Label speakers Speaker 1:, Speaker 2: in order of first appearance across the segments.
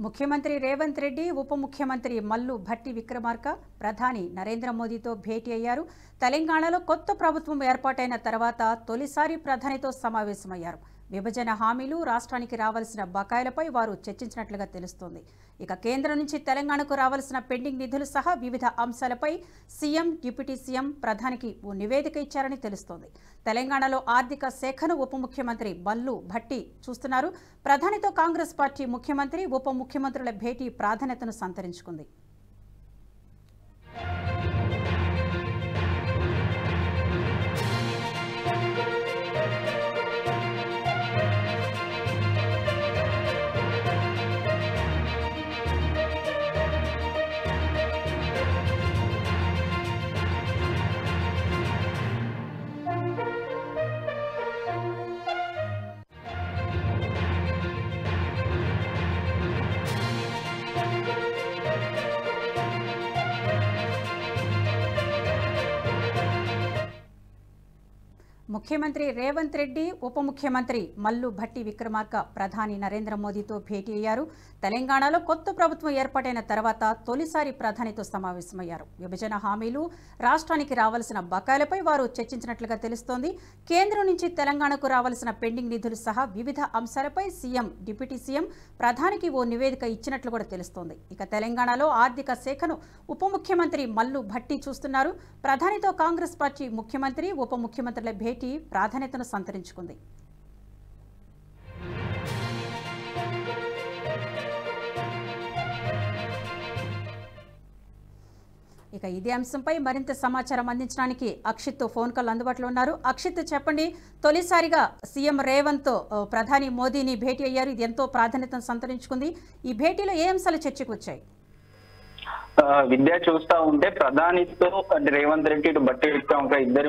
Speaker 1: ముఖ్యమంత్రి రేవంత్ రెడ్డి ఉప ముఖ్యమంత్రి మల్లు భట్టి విక్రమార్క ప్రధాని నరేంద్ర మోదీతో భేటీ అయ్యారు. తెలంగాణలో కొత్త ప్రభుత్వం ఏర్పాటైన తర్వాత తొలిసారి ప్రధానితో సమావేశమయ్యారు. విభజన హామీలు, రాష్ట్రానికి రావాల్సిన బకాయిలపై వారు చర్చించినట్లుగా తెలుస్తోంది. ఇక కేంద్రం నుంచి తెలంగాణకు రావాల్సిన పెండింగ్ నిధులు సహా వివిధ అంశాలపై సీఎం, డిప్యూటీ సీఎం ప్రధానికి ఓ నివేదిక ఇచ్చారని తెలుస్తోంది. తెలంగాణలో ఆర్థిక శాఖను ఉప ముఖ్యమంత్రి మల్లు భట్టి చూస్తున్నారు. ప్రధానితో కాంగ్రెస్ పార్టీ ముఖ్యమంత్రి, ఉప ముఖ్యమంత్రుల భేటీ ప్రాధాన్యతను సంతరించుకుంది. ముఖ్యమంత్రి రేవంత్ రెడ్డి, ఉప ముఖ్యమంత్రి మల్లు భట్టి విక్రమార్క ప్రధాని నరేంద్ర మోదీతో భేటీ అయ్యారు. తెలంగాణలో కొత్త ప్రభుత్వం ఏర్పాటైన తర్వాత తొలిసారి ప్రధానితో సమావేశమయ్యారు. విభజన హామీలు, రాష్ట్రానికి రావాల్సిన బకాయిలపై వారు చర్చించినట్లుగా తెలుస్తోంది. కేంద్రం నుంచి తెలంగాణకు రావాల్సిన పెండింగ్ నిధులు సహా వివిధ అంశాలపై సీఎం, డిప్యూటీ సీఎం ప్రధానికి ఓ నివేదిక ఇచ్చినట్లు కూడా తెలుస్తోంది. ఇక తెలంగాణలో ఆర్థిక శాఖను ఉప ముఖ్యమంత్రి మల్లు భట్టి చూస్తున్నారు. ప్రధానితో కాంగ్రెస్ పార్టీ ముఖ్యమంత్రి, ఉప ముఖ్యమంత్రుల భేటీ ప్రాధాన్యతను సంతరించుకుంది. ఇక ఇదే అంశంపై మరింత సమాచారం అందించడానికి అక్షిత్ ఫోన్ కాల్ అందుబాటులో ఉన్నారు. అక్షిత్, చెప్పండి, తొలిసారిగా సీఎం రేవంత్ ప్రధాని మోదీని భేటీ అయ్యారు. ఇది ఎంతో ప్రాధాన్యతను సంతరించుకుంది. ఈ భేటీలో ఏ అంశాలు చర్చకు వచ్చాయి?
Speaker 2: విద్య చూస్తా ఉంటే ప్రధానితో అంటే రేవంత్ రెడ్డి ఇటు బట్టి విక్రమార్క ఇద్దరు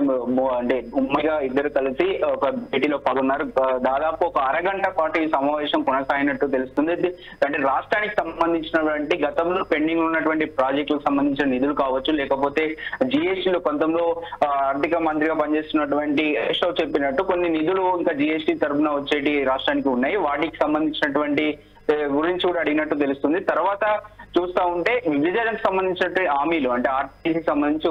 Speaker 2: అంటే ఉమ్మడిగా ఇద్దరు కలిసి ఒక భేటీలో పాల్గొన్నారు. దాదాపు ఒక అరగంట పాటు ఈ సమావేశం కొనసాగినట్టు తెలుస్తుంది. అంటే రాష్ట్రానికి సంబంధించినటువంటి గతంలో పెండింగ్ ఉన్నటువంటి ప్రాజెక్టులకు సంబంధించిన నిధులు కావచ్చు, లేకపోతే జిఎస్టీలో కొంతంలో ఆర్థిక మంత్రిగా పనిచేస్తున్నటువంటి హరీష్ చెప్పినట్టు కొన్ని నిధులు ఇంకా జిఎస్టీ తరఫున వచ్చేటి రాష్ట్రానికి ఉన్నాయి. వాటికి సంబంధించినటువంటి గురించి కూడా అడిగినట్టు తెలుస్తుంది. తర్వాత చూస్తా ఉంటే విభజనకు సంబంధించినటువంటి హామీలు అంటే ఆర్టీసీకి సంబంధించి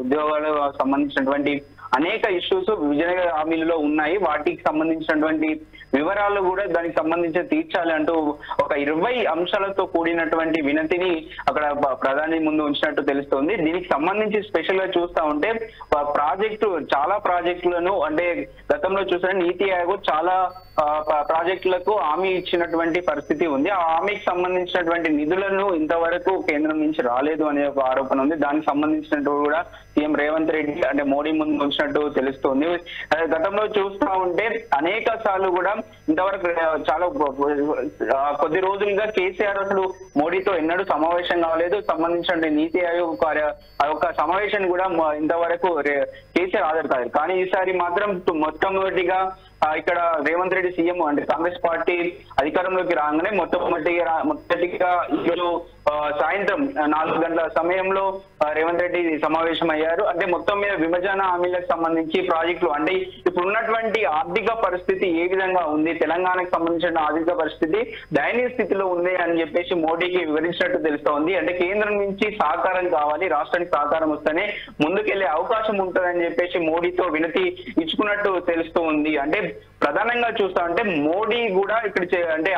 Speaker 2: ఉద్యోగాలకు సంబంధించినటువంటి అనేక ఇష్యూస్ విభజన హామీలలో ఉన్నాయి. వాటికి సంబంధించినటువంటి వివరాలు కూడా దానికి సంబంధించి తీర్చాలి అంటూ ఒక 20 అంశాలతో కూడినటువంటి వినతిని అక్కడ ప్రధాని ముందు ఉంచినట్టు తెలుస్తోంది. దీనికి సంబంధించి స్పెషల్ గా చూస్తా ఉంటే చాలా ప్రాజెక్టులను అంటే గతంలో చూసిన నీతి ఆయోగ్ చాలా ప్రాజెక్టులకు హామీ ఇచ్చినటువంటి పరిస్థితి ఉంది. ఆ హామీకి సంబంధించినటువంటి నిధులను ఇంతవరకు కేంద్రం నుంచి రాలేదు అనే ఒక ఆరోపణ ఉంది. దానికి సంబంధించినట్టు కూడా సీఎం రేవంత్ రెడ్డి అంటే మోడీ ముందు ఉంచినట్టు తెలుస్తోంది. గతంలో చూస్తా ఉంటే అనేక సార్లు కూడా ఇంతవరకు చాలా కొద్ది రోజులుగా కేసీఆర్ అసలు మోడీతో ఎన్నడూ సమావేశం కాలేదు. సంబంధించిన నీతి ఆయోగ్ ఒక సమావేశాన్ని కూడా ఇంతవరకు కేసీఆర్ హాజరు కాలేదు. కానీ ఈసారి మాత్రం మొట్టమొదటిగా ఇక్కడ రేవంత్ రెడ్డి సీఎం అంటే కాంగ్రెస్ పార్టీ అధికారంలోకి రాగానే మొట్టమొదటిగా ఈరోజు సాయంత్రం 4 గంటల సమయంలో రేవంత్ రెడ్డి సమావేశం అయ్యారు. అంటే మొత్తం మీద విభజన హామీలకు సంబంధించి ప్రాజెక్టులు అంటే ఇప్పుడు ఉన్నటువంటి ఆర్థిక పరిస్థితి ఏ విధంగా ఉంది, తెలంగాణకు సంబంధించిన ఆర్థిక పరిస్థితి దయనీయ స్థితిలో ఉంది అని చెప్పేసి మోడీకి వివరించినట్టు తెలుస్తోంది. అంటే కేంద్రం నుంచి సహకారం కావాలి, రాష్ట్రానికి సహకారం వస్తేనే ముందుకెళ్లే అవకాశం ఉంటుందని చెప్పేసి మోడీతో వినతి ఇచ్చుకున్నట్టు తెలుస్తూ ఉంది. అంటే ప్రధానంగా చూస్తా ఉంటే మోడీ కూడా ఇక్కడ అంటే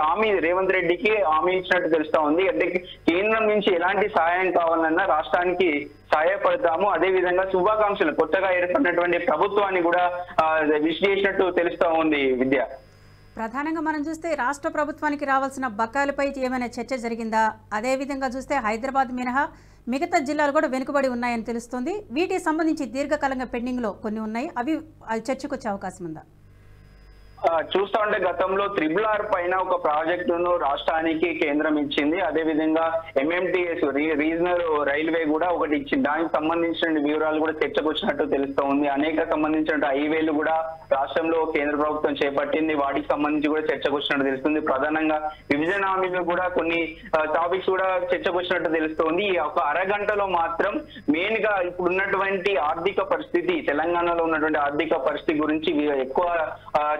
Speaker 2: రేవంత్ రెడ్డికి హామీ ఇచ్చినట్టు తెలుస్తా ఉంది. అంటే కేంద్రం నుంచి ఎలాంటి సహాయం కావాలన్నా రాష్ట్రానికి సహాయపడతాము, అదే విధంగా శుభాకాంక్షలు కొత్తగా ఏర్పడినటువంటి ప్రభుత్వాన్ని కూడా విష్ చేసినట్టు తెలుస్తా ఉంది. విద్య,
Speaker 1: ప్రధానంగా మనం చూస్తే రాష్ట్ర ప్రభుత్వానికి రావాల్సిన బకాయిలపై ఏమైనా చర్చ జరిగిందా? అదే విధంగా చూస్తే హైదరాబాద్ మినహా మిగతా జిల్లాలు కూడా వెనుకబడి ఉన్నాయని తెలుస్తుంది. వీటికి సంబంధించి దీర్ఘకాలంగా పెండింగ్ లో కొన్ని ఉన్నాయి, అవి చర్చకు వచ్చే అవకాశం ఉందా?
Speaker 2: చూస్తా ఉంటే గతంలో RRR పైన ఒక ప్రాజెక్టును రాష్ట్రానికి కేంద్రం ఇచ్చింది. అదే విధంగా MMTS రీజనల్ రైల్వే కూడా ఒకటి ఇచ్చింది. దానికి సంబంధించిన వివరాలు కూడా చర్చకు వచ్చినట్టు తెలుస్తూ ఉంది. అనేక సంబంధించిన హైవేలు కూడా రాష్ట్రంలో కేంద్ర ప్రభుత్వం చేపట్టింది. వాటికి సంబంధించి కూడా చర్చకు వచ్చినట్టు తెలుస్తుంది. ప్రధానంగా విభజన హామీలు కూడా కొన్ని టాపిక్స్ కూడా చర్చకు వచ్చినట్టు తెలుస్తోంది. ఒక అరగంటలో మాత్రం మెయిన్ గా ఇప్పుడు ఉన్నటువంటి ఆర్థిక పరిస్థితి, తెలంగాణలో ఉన్నటువంటి ఆర్థిక పరిస్థితి గురించి ఎక్కువ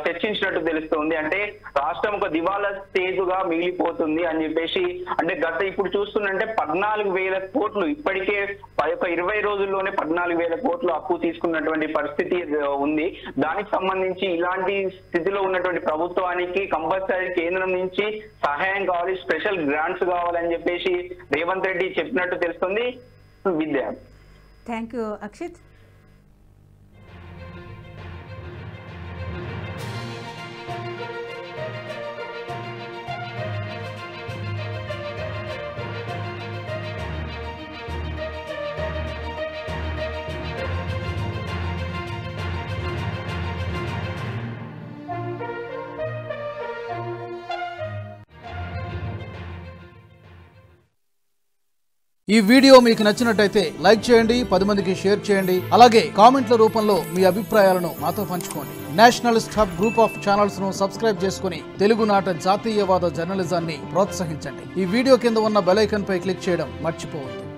Speaker 2: చర్చించారు. విమర్శించినట్టు తెలుస్తోంది. అంటే రాష్ట్రం ఒక దివాలా స్టేజ్ గా మిగిలిపోతుంది అని చెప్పేసి, అంటే ఇప్పుడు చూస్తుంటే 14,000 కోట్లు ఇప్పటికే 20 రోజుల్లోనే 14,000 కోట్లు అప్పు తీసుకున్నటువంటి పరిస్థితి ఉంది. దానికి సంబంధించి ఇలాంటి స్థితిలో ఉన్నటువంటి ప్రభుత్వానికి కంపల్సరీ కేంద్రం నుంచి సహాయం కావాలి, స్పెషల్ గ్రాంట్స్ కావాలని చెప్పేసి రేవంత్ రెడ్డి చెప్పినట్టు తెలుస్తుంది. విద్య.
Speaker 1: Thank you Akshith.
Speaker 3: ఈ వీడియో మీకు నచ్చినట్టయితే లైక్ చేయండి, 10 మందికి షేర్ చేయండి. అలాగే కామెంట్ల రూపంలో మీ అభిప్రాయాలను మాతో పంచుకోండి. Nationalist hub group of channels ను సబ్స్క్రైబ్ చేసుకుని తెలుగునాట జాతీయవాద జర్నలిజాన్ని ప్రోత్సహించండి. ఈ వీడియో కింద ఉన్న బెల్ ఐకాన్ పై క్లిక్ చేయడం మర్చిపోవద్దు.